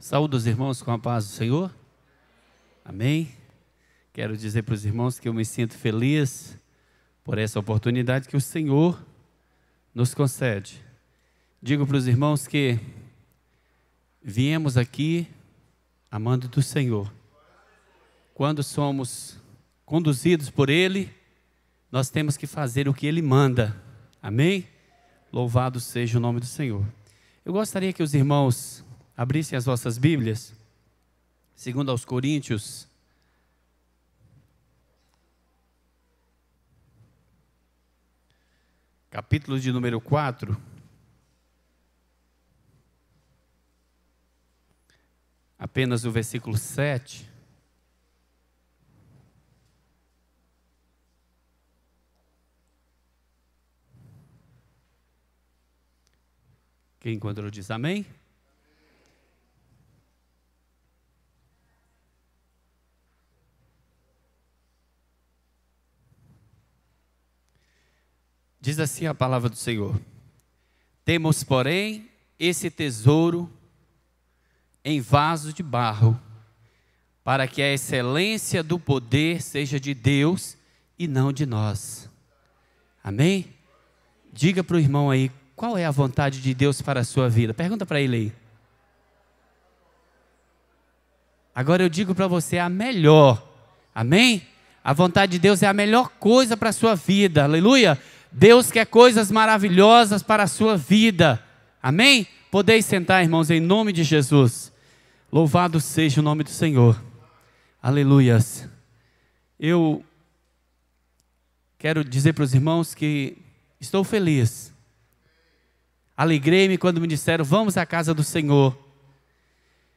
Saúdo os irmãos com a paz do Senhor. Amém. Quero dizer para os irmãos que eu me sinto feliz por essa oportunidade que o Senhor nos concede. Digo para os irmãos que viemos aqui amando do Senhor. Quando somos conduzidos por Ele, nós temos que fazer o que Ele manda. Amém? Louvado seja o nome do Senhor. Eu gostaria que os irmãos abrissem as vossas Bíblias, segundo aos Coríntios, capítulo de número 4, apenas o versículo 7. Quem encontrou diz amém? Diz assim a palavra do Senhor: temos, porém, esse tesouro em vaso de barro, para que a excelência do poder seja de Deus e não de nós. Amém? Diga para o irmão aí, qual é a vontade de Deus para a sua vida? Pergunta para ele aí. Agora eu digo para você, a melhor. Amém? A vontade de Deus é a melhor coisa para a sua vida. Aleluia! Deus quer coisas maravilhosas para a sua vida. Amém? Podeis sentar, irmãos, em nome de Jesus. Louvado seja o nome do Senhor. Aleluias. Eu quero dizer para os irmãos que estou feliz. Alegrei-me quando me disseram, vamos à casa do Senhor.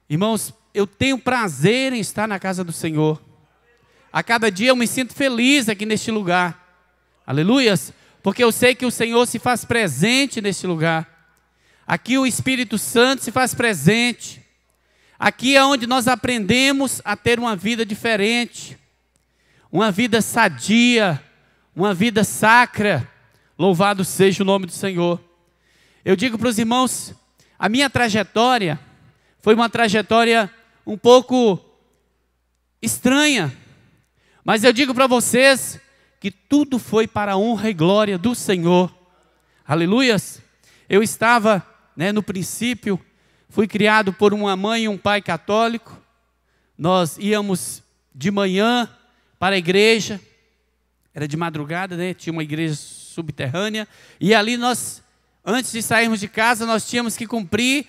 Irmãos, eu tenho prazer em estar na casa do Senhor. A cada dia eu me sinto feliz aqui neste lugar. Aleluias. Porque eu sei que o Senhor se faz presente neste lugar. Aqui o Espírito Santo se faz presente. Aqui é onde nós aprendemos a ter uma vida diferente. Uma vida sadia. Uma vida sacra. Louvado seja o nome do Senhor. Eu digo para os irmãos, a minha trajetória foi uma trajetória um pouco estranha. Mas eu digo para vocês que tudo foi para a honra e glória do Senhor. Aleluias. Eu estava, no princípio, fui criado por uma mãe e um pai católico. Nós íamos de manhã para a igreja. Era de madrugada, tinha uma igreja subterrânea. E ali nós, antes de sairmos de casa, nós tínhamos que cumprir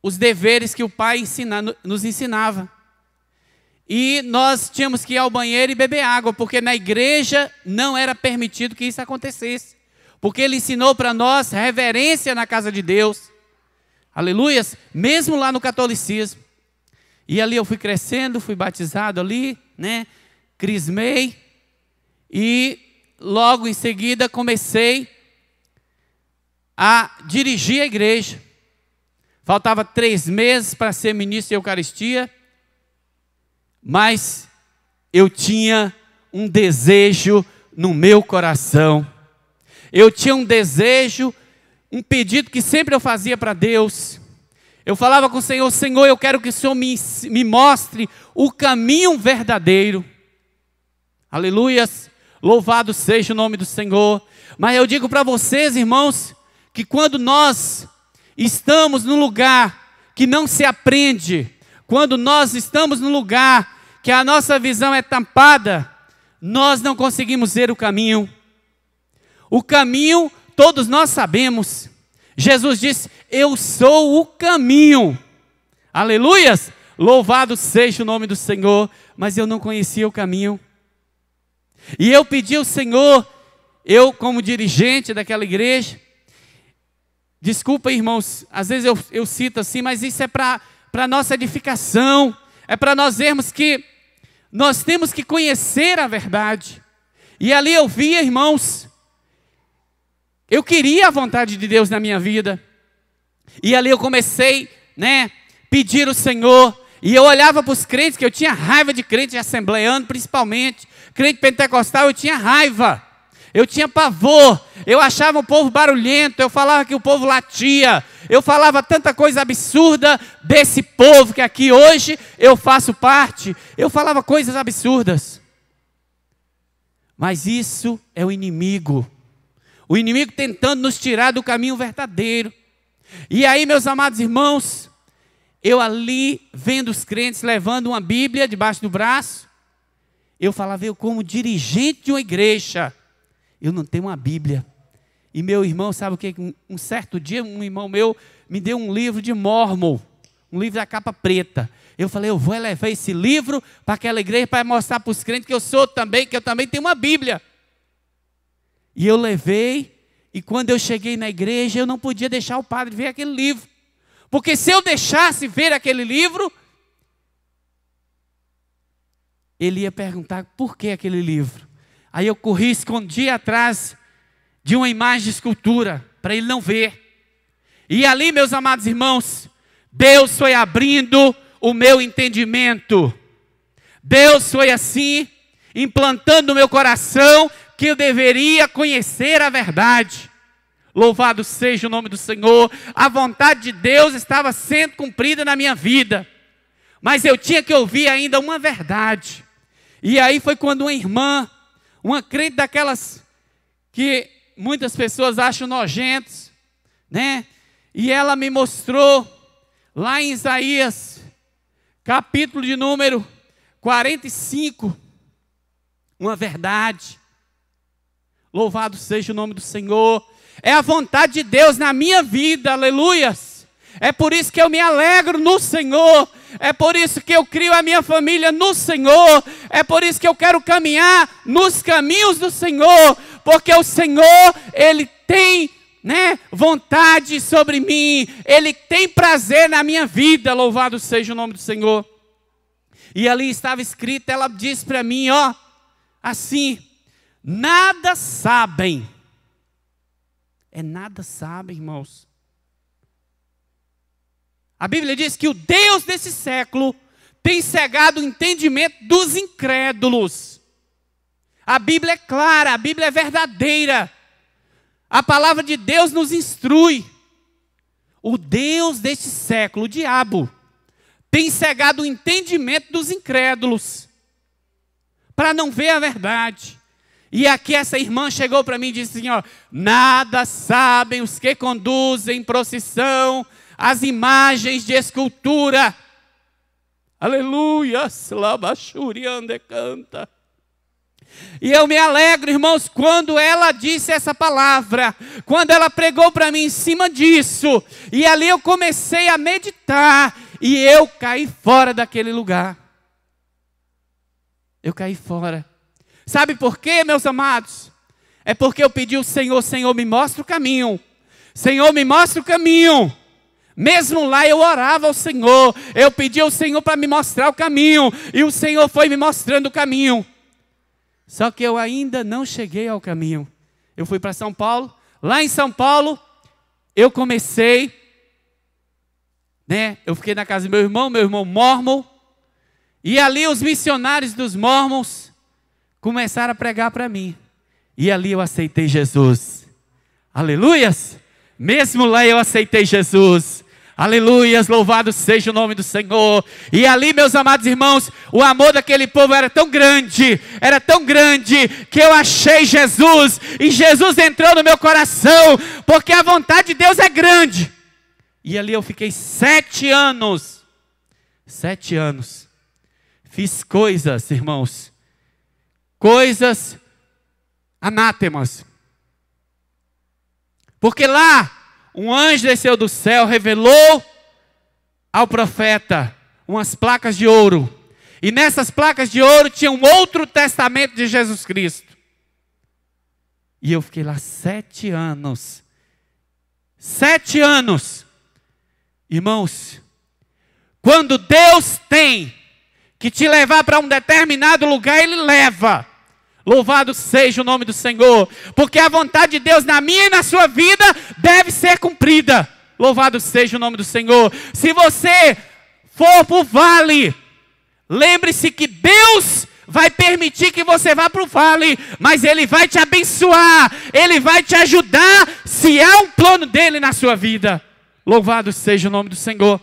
os deveres que o pai nos ensinava. E nós tínhamos que ir ao banheiro e beber água, porque na igreja não era permitido que isso acontecesse. Porque ele ensinou para nós reverência na casa de Deus. Aleluias, mesmo lá no catolicismo. E ali eu fui crescendo, fui batizado ali, crismei. E logo em seguida comecei a dirigir a igreja. Faltava 3 meses para ser ministro de Eucaristia. Mas eu tinha um desejo no meu coração. Eu tinha um desejo, um pedido que sempre eu fazia para Deus. Eu falava com o Senhor, Senhor, eu quero que o Senhor me mostre o caminho verdadeiro. Aleluias, louvado seja o nome do Senhor. Mas eu digo para vocês, irmãos, que quando nós estamos num lugar que não se aprende, quando nós estamos num lugar que a nossa visão é tampada, nós não conseguimos ver o caminho. O caminho, todos nós sabemos. Jesus disse, eu sou o caminho. Aleluias! Louvado seja o nome do Senhor. Mas eu não conhecia o caminho. E eu pedi ao Senhor, eu como dirigente daquela igreja, desculpa, irmãos, às vezes eu cito assim, mas isso é para nossa edificação. É para nós vermos que nós temos que conhecer a verdade. E ali eu via, irmãos, eu queria a vontade de Deus na minha vida. E ali eu comecei, pedir ao Senhor. E eu olhava para os crentes, que eu tinha raiva de crente assembleano, principalmente. Crente pentecostal, eu tinha raiva. Eu tinha pavor, eu achava o povo barulhento, eu falava que o povo latia, eu falava tanta coisa absurda desse povo que aqui hoje eu faço parte, eu falava coisas absurdas. Mas isso é o inimigo tentando nos tirar do caminho verdadeiro. E aí, meus amados irmãos, eu ali vendo os crentes levando uma Bíblia debaixo do braço, eu falava, eu como dirigente de uma igreja, eu não tenho uma Bíblia. E meu irmão, sabe o que? Um certo dia, um irmão meu me deu um livro de Mórmon, um livro da capa preta. Eu falei, eu vou levar esse livro para aquela igreja para mostrar para os crentes que eu também tenho uma Bíblia. E eu levei, e quando eu cheguei na igreja, eu não podia deixar o padre ver aquele livro. Porque se eu deixasse ver aquele livro, ele ia perguntar por que aquele livro. Aí eu corri, escondi atrás de uma imagem de escultura, para ele não ver. E ali, meus amados irmãos, Deus foi abrindo o meu entendimento. Deus foi assim, implantando no meu coração, que eu deveria conhecer a verdade. Louvado seja o nome do Senhor. A vontade de Deus estava sendo cumprida na minha vida. Mas eu tinha que ouvir ainda uma verdade. E aí foi quando uma irmã, uma crente daquelas que muitas pessoas acham nojentos, né? E ela me mostrou lá em Isaías, capítulo de número 45, uma verdade. Louvado seja o nome do Senhor. É a vontade de Deus na minha vida, aleluias. É por isso que eu me alegro no Senhor. É por isso que eu crio a minha família no Senhor. É por isso que eu quero caminhar nos caminhos do Senhor. Porque o Senhor, Ele tem, vontade sobre mim. Ele tem prazer na minha vida. Louvado seja o nome do Senhor. E ali estava escrito, ela disse para mim, assim, nada sabem. Nada sabem, irmãos. A Bíblia diz que o Deus desse século tem cegado o entendimento dos incrédulos. A Bíblia é clara, a Bíblia é verdadeira. A palavra de Deus nos instrui. O Deus deste século, o diabo, tem cegado o entendimento dos incrédulos, para não ver a verdade. E aqui essa irmã chegou para mim e disse assim, nada sabem os que conduzem em procissão as imagens de escultura. Aleluia, slabachuriande canta. E eu me alegro, irmãos, quando ela disse essa palavra, quando ela pregou para mim em cima disso, e ali eu comecei a meditar, e eu caí fora daquele lugar. Eu caí fora. Sabe por quê, meus amados? É porque eu pedi ao Senhor, Senhor, me mostra o caminho. Senhor, me mostra o caminho. Mesmo lá eu orava ao Senhor, eu pedi ao Senhor para me mostrar o caminho, e o Senhor foi me mostrando o caminho. Só que eu ainda não cheguei ao caminho. Eu fui para São Paulo, lá em São Paulo, eu comecei, eu fiquei na casa do meu irmão mórmon, e ali os missionários dos mórmons começaram a pregar para mim, e ali eu aceitei Jesus. Aleluias! Mesmo lá eu aceitei Jesus. Aleluias, louvado seja o nome do Senhor. E ali, meus amados irmãos, o amor daquele povo era tão grande, que eu achei Jesus, e Jesus entrou no meu coração, porque a vontade de Deus é grande. E ali eu fiquei 7 anos. 7 anos. Fiz coisas, irmãos, coisas anátemas. Porque lá, um anjo desceu do céu, revelou ao profeta umas placas de ouro. E nessas placas de ouro tinha um outro testamento de Jesus Cristo. E eu fiquei lá 7 anos. 7 anos. Irmãos, quando Deus tem que te levar para um determinado lugar, Ele leva. Louvado seja o nome do Senhor, porque a vontade de Deus na minha e na sua vida deve ser cumprida. Louvado seja o nome do Senhor. Se você for para o vale, lembre-se que Deus vai permitir que você vá para o vale, mas Ele vai te abençoar, Ele vai te ajudar, se há um plano dEle na sua vida. Louvado seja o nome do Senhor.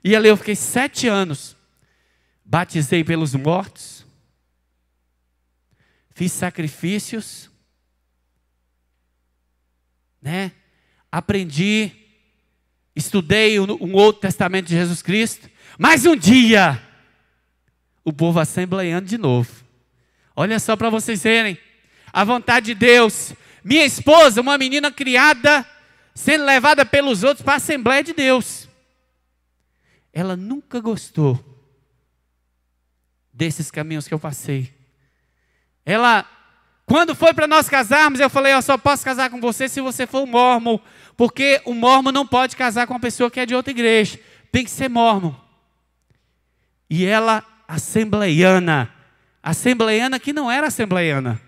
E ali eu fiquei 7 anos, batizei pelos mortos, fiz sacrifícios, né? Aprendi, estudei um outro testamento de Jesus Cristo, mas um dia, o povo assembleiando de novo. Olha só para vocês verem, a vontade de Deus. Minha esposa, uma menina criada, sendo levada pelos outros para a Assembleia de Deus. Ela nunca gostou desses caminhos que eu passei. Ela, quando foi para nós casarmos, eu falei, eu só posso casar com você se você for um mórmon, porque o mórmon não pode casar com uma pessoa que é de outra igreja, tem que ser mórmon. E ela, assembleiana que não era assembleiana,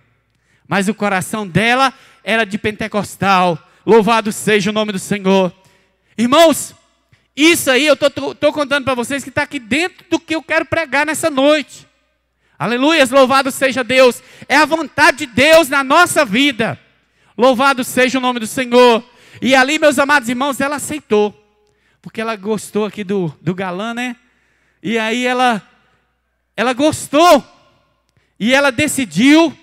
mas o coração dela era de pentecostal. Louvado seja o nome do Senhor. Irmãos, isso aí eu estou contando para vocês que está aqui dentro do que eu quero pregar nessa noite. Aleluias, louvado seja Deus. É a vontade de Deus na nossa vida. Louvado seja o nome do Senhor. E ali, meus amados irmãos, ela aceitou. Porque ela gostou aqui do galã, né? E aí ela gostou. E ela decidiu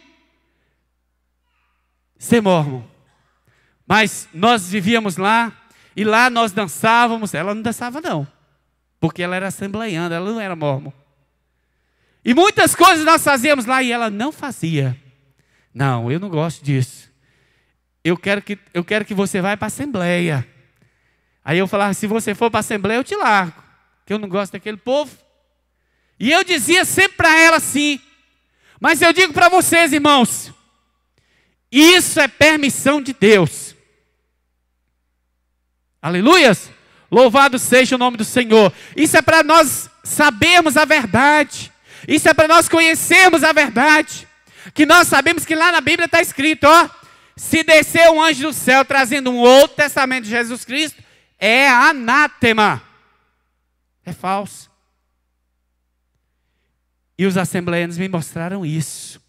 ser mórmon. Mas nós vivíamos lá. E lá nós dançávamos. Ela não dançava não. Porque ela era assembleiana, ela não era mórmon. E muitas coisas nós fazíamos lá e ela não fazia. Não, eu não gosto disso. Eu quero que você vá para a assembleia. Aí eu falava, se você for para a assembleia eu te largo. Que eu não gosto daquele povo. E eu dizia sempre para ela assim. Mas eu digo para vocês, irmãos. Isso é permissão de Deus. Aleluias. Louvado seja o nome do Senhor. Isso é para nós sabermos a verdade. Isso é para nós conhecermos a verdade. Que nós sabemos que lá na Bíblia está escrito, ó. Se descer um anjo do céu trazendo um outro testamento de Jesus Cristo, é anátema. É falso. E os assembleianos me mostraram isso.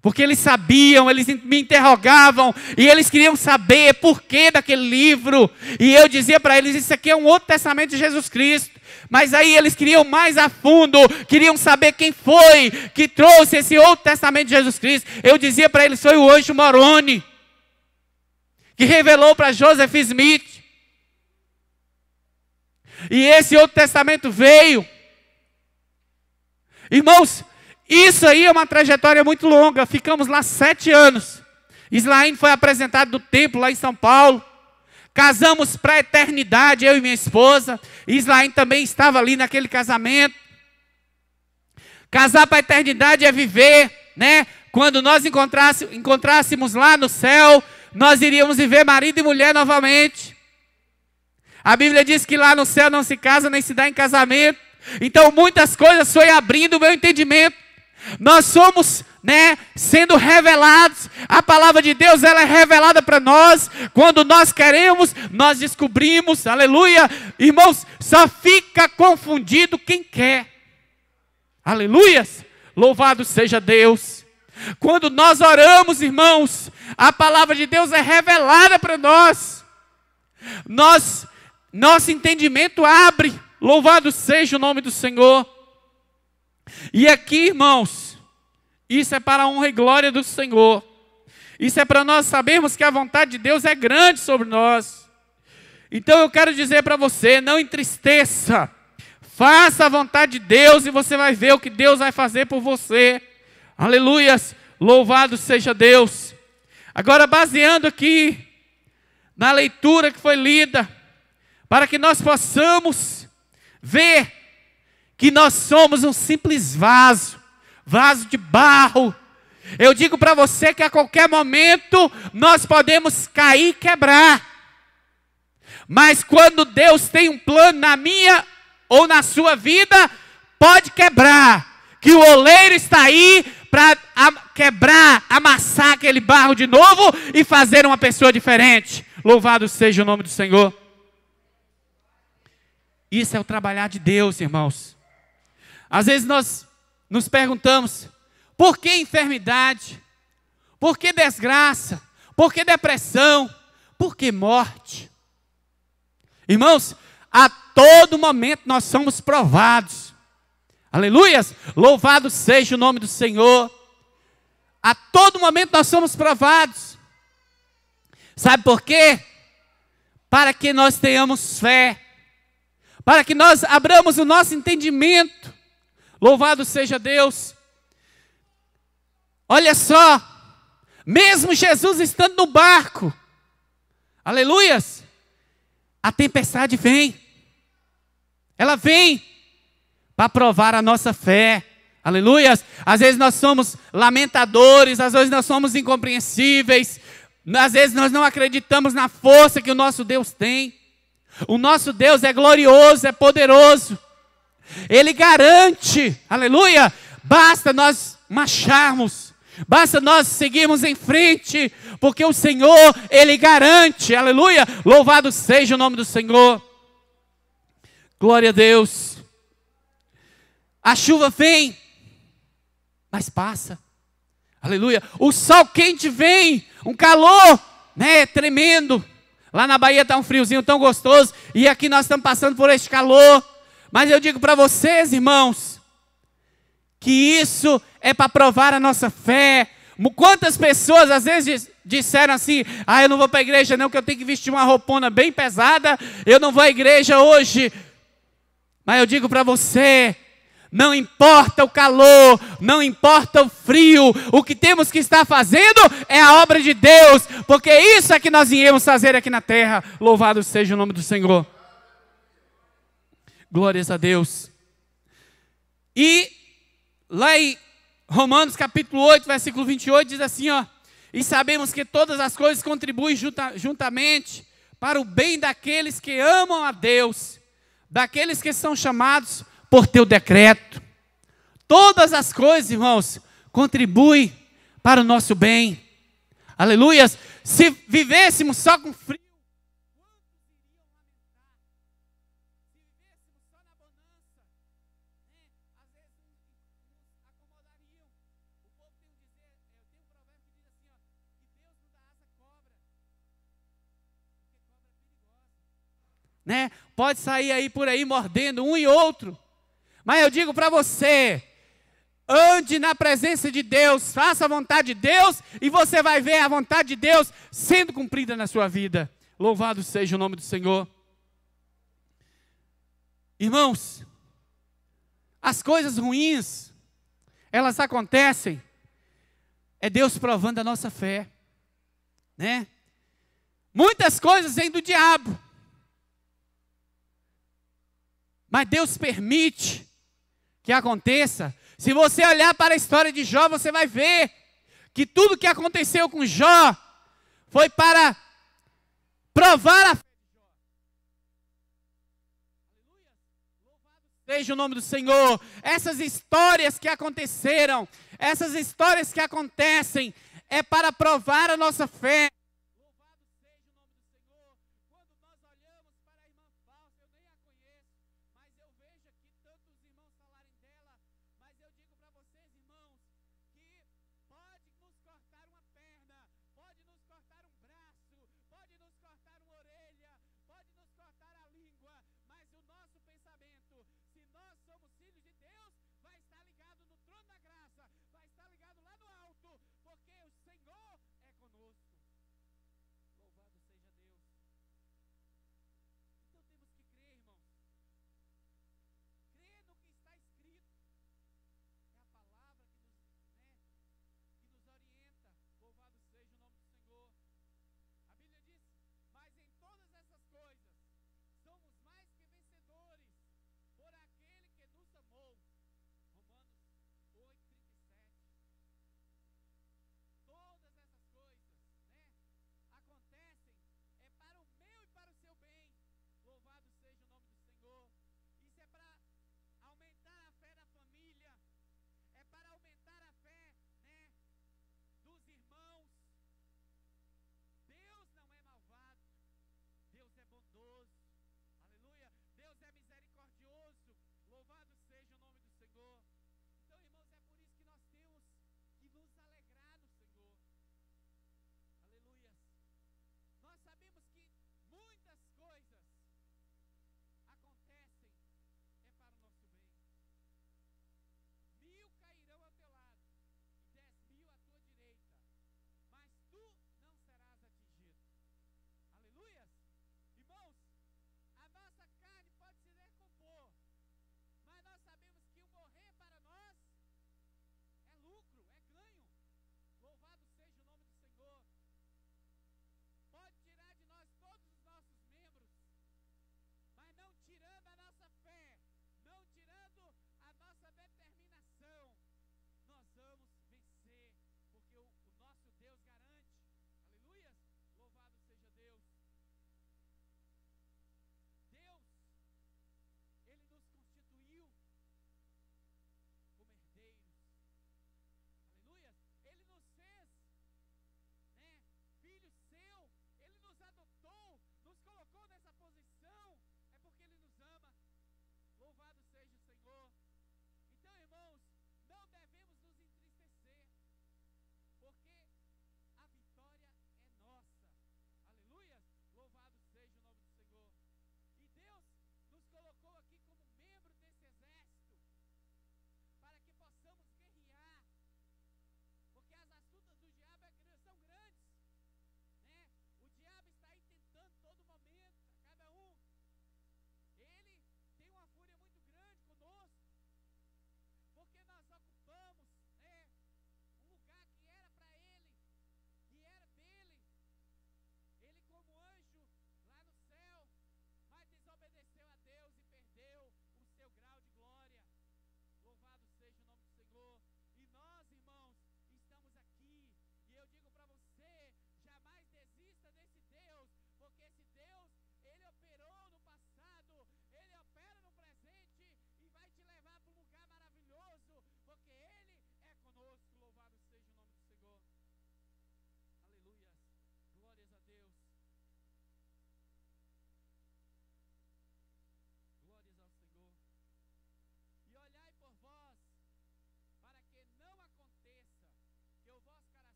Porque eles sabiam, eles me interrogavam, e eles queriam saber por que daquele livro. E eu dizia para eles, isso aqui é um outro testamento de Jesus Cristo. Mas aí eles queriam mais a fundo, queriam saber quem foi que trouxe esse outro testamento de Jesus Cristo. Eu dizia para eles, foi o anjo Moroni, que revelou para Joseph Smith. E esse outro testamento veio. Irmãos, isso aí é uma trajetória muito longa. Ficamos lá 7 anos. Islaine foi apresentado do templo lá em São Paulo. Casamos para a eternidade, eu e minha esposa. Islaine também estava ali naquele casamento. Casar para a eternidade é viver, né? Quando nós encontrássemos lá no céu, nós iríamos viver marido e mulher novamente. A Bíblia diz que lá no céu não se casa nem se dá em casamento. Então muitas coisas foi abrindo o meu entendimento. Nós somos, né, sendo revelados. A palavra de Deus, ela é revelada para nós. Quando nós queremos, nós descobrimos. Aleluia. Irmãos, só fica confundido quem quer. Aleluias. Louvado seja Deus. Quando nós oramos, irmãos, a palavra de Deus é revelada para nós. Nosso entendimento abre. Louvado seja o nome do Senhor. E aqui, irmãos, isso é para a honra e glória do Senhor. Isso é para nós sabermos que a vontade de Deus é grande sobre nós. Então eu quero dizer para você, não entristeça. Faça a vontade de Deus e você vai ver o que Deus vai fazer por você. Aleluias, louvado seja Deus. Agora, baseando aqui na leitura que foi lida, para que nós possamos ver que nós somos um simples vaso de barro. Eu digo para você que a qualquer momento nós podemos cair e quebrar. Mas quando Deus tem um plano na minha ou na sua vida, pode quebrar. Que o oleiro está aí para quebrar, amassar aquele barro de novo e fazer uma pessoa diferente. Louvado seja o nome do Senhor. Isso é o trabalhar de Deus, irmãos. Às vezes nós nos perguntamos: por que enfermidade? Por que desgraça? Por que depressão? Por que morte? Irmãos, a todo momento nós somos provados. Aleluias! Louvado seja o nome do Senhor. A todo momento nós somos provados. Sabe por quê? Para que nós tenhamos fé. Para que nós abramos o nosso entendimento. Louvado seja Deus. Olha só. Mesmo Jesus estando no barco. Aleluias. A tempestade vem. Ela vem para provar a nossa fé. Aleluias. Às vezes nós somos lamentadores, às vezes nós somos incompreensíveis, às vezes nós não acreditamos na força que o nosso Deus tem. O nosso Deus é glorioso, é poderoso. Ele garante, aleluia, basta nós marcharmos, basta nós seguirmos em frente, porque o Senhor, Ele garante, aleluia, louvado seja o nome do Senhor. Glória a Deus. A chuva vem, mas passa. Aleluia. O sol quente vem, um calor, né, tremendo. Lá na Bahia está um friozinho tão gostoso, e aqui nós estamos passando por este calor. Mas eu digo para vocês, irmãos, que isso é para provar a nossa fé. Quantas pessoas às vezes disseram assim: ah, eu não vou para a igreja não, que eu tenho que vestir uma roupona bem pesada, eu não vou à igreja hoje. Mas eu digo para você, não importa o calor, não importa o frio, o que temos que estar fazendo é a obra de Deus, porque isso é que nós viemos fazer aqui na terra. Louvado seja o nome do Senhor. Glórias a Deus. E lá em Romanos capítulo 8, versículo 28, diz assim, ó: e sabemos que todas as coisas contribuem juntamente para o bem daqueles que amam a Deus, daqueles que são chamados por teu decreto. Todas as coisas, irmãos, contribuem para o nosso bem. Aleluias. Se vivêssemos só com frio, né? Pode sair aí por aí mordendo um e outro. Mas eu digo para você, ande na presença de Deus, faça a vontade de Deus, e você vai ver a vontade de Deus sendo cumprida na sua vida. Louvado seja o nome do Senhor. Irmãos, as coisas ruins, elas acontecem, é Deus provando a nossa fé, né? Muitas coisas vêm do diabo, mas Deus permite que aconteça. Se você olhar para a história de Jó, você vai ver que tudo que aconteceu com Jó foi para provar a fé de Jó. Louvado seja o nome do Senhor. Essas histórias que aconteceram, essas histórias que acontecem, é para provar a nossa fé. Porque o Senhor é conosco.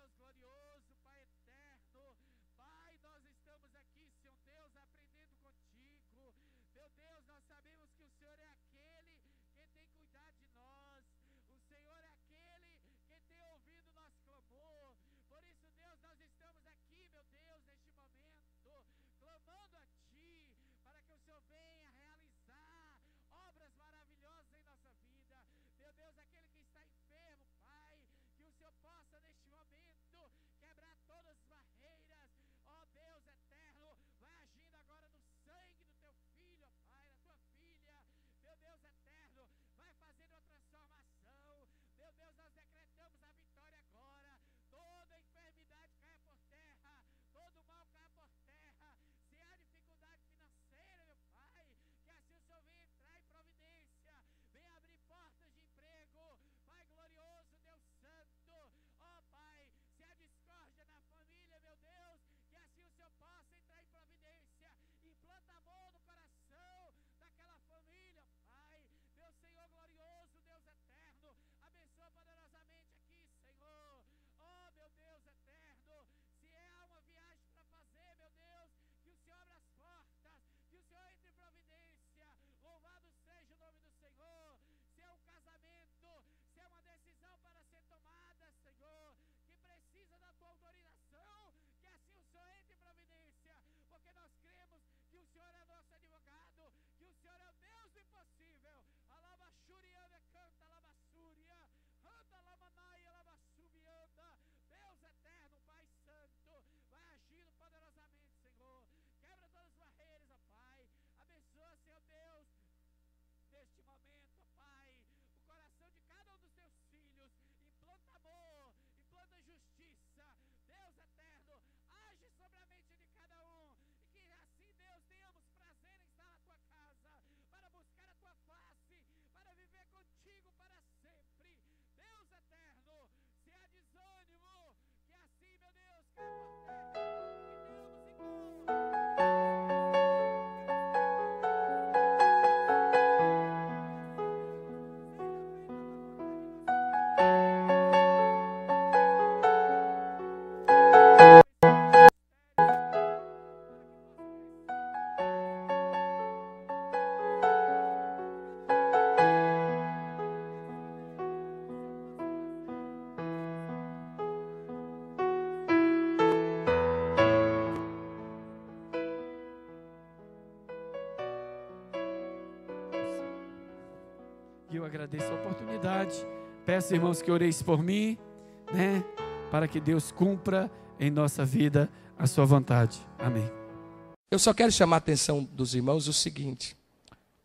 Deus glorioso, Pai eterno, Pai, nós estamos aqui, Senhor Deus, aprendendo contigo. Meu Deus, nós sabemos que o Senhor é aquele que tem cuidado de nós. O Senhor é aquele que tem ouvido o nosso clamor. Por isso, Deus, nós estamos aqui, meu Deus, neste momento, clamando a Ti, para que o Senhor venha realizar obras maravilhosas em nossa vida. Meu Deus, aquele que está enfermo, Pai, que o Senhor possa neste momento quebrar todas as barreiras. Ó Deus eterno, vai agindo agora no sangue do Teu Filho, Pai, da Tua Filha. Meu Deus eterno, vai fazendo uma transformação. Meu Deus, nós decretamos a vitória agora. Toda enfermidade caia por terra, todo mal caia por terra. Se há dificuldade financeira, meu Pai, que assim o Senhor venha entrar em providência, venha abrir portas de emprego. Pai glorioso, Deus santo, ó Pai, se há discórdia na família, meu Deus, que assim o Senhor possa entrar em providência, implanta amor no coração daquela família, Pai. Meu Senhor glorioso, Deus eterno, abençoa poderosamente aqui, Senhor. Oh, meu Deus eterno, se há uma viagem para fazer, meu Deus, que o Senhor abra as portas, que o Senhor entre em providência. Louvado seja o nome do Senhor. Se é um casamento, se é uma decisão para ser tomada, Senhor, que precisa da Tua autorização, que assim o Senhor entre em providência, porque nós cremos que o Senhor é nosso advogado, que o Senhor é o Deus do impossível. Alabaxuriana canta, alabaçúria, anda, lamanaia, alabassubianda. Deus eterno, Pai santo, vai agindo poderosamente, Senhor. Quebra todas as barreiras, ó Pai. Abençoa, Senhor Deus, neste momento, ó Pai, o coração de cada um dos Teus filhos. Implanta amor, implanta justiça. Deus eterno, age sobre a mente de cada um. E que assim, Deus, tenhamos prazer em estar na Tua casa, para buscar a Tua face, para viver contigo para sempre. Deus eterno, se há desânimo, que assim, meu Deus, caia por terra, que tenhamos eu agradeço a oportunidade. Peço, irmãos, que oreis por mim, né? Para que Deus cumpra em nossa vida a sua vontade. Amém. Eu só quero chamar a atenção dos irmãos o seguinte: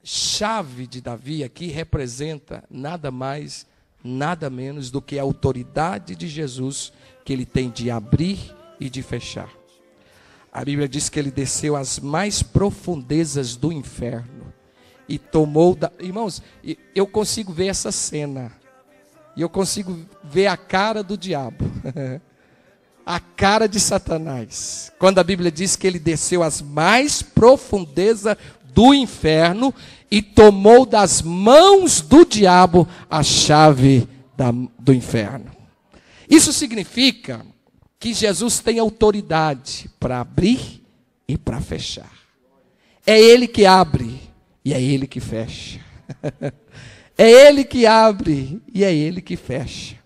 chave de Davi aqui representa nada mais, nada menos do que a autoridade de Jesus, que ele tem de abrir e de fechar. A Bíblia diz que ele desceu às mais profundezas do inferno e tomou... Irmãos, eu consigo ver essa cena. E eu consigo ver a cara do diabo. A cara de Satanás. Quando a Bíblia diz que ele desceu às mais profundezas do inferno e tomou das mãos do diabo a chave do inferno. Isso significa que Jesus tem autoridade para abrir e para fechar. É Ele que abre e é Ele que fecha. É Ele que abre e é Ele que fecha.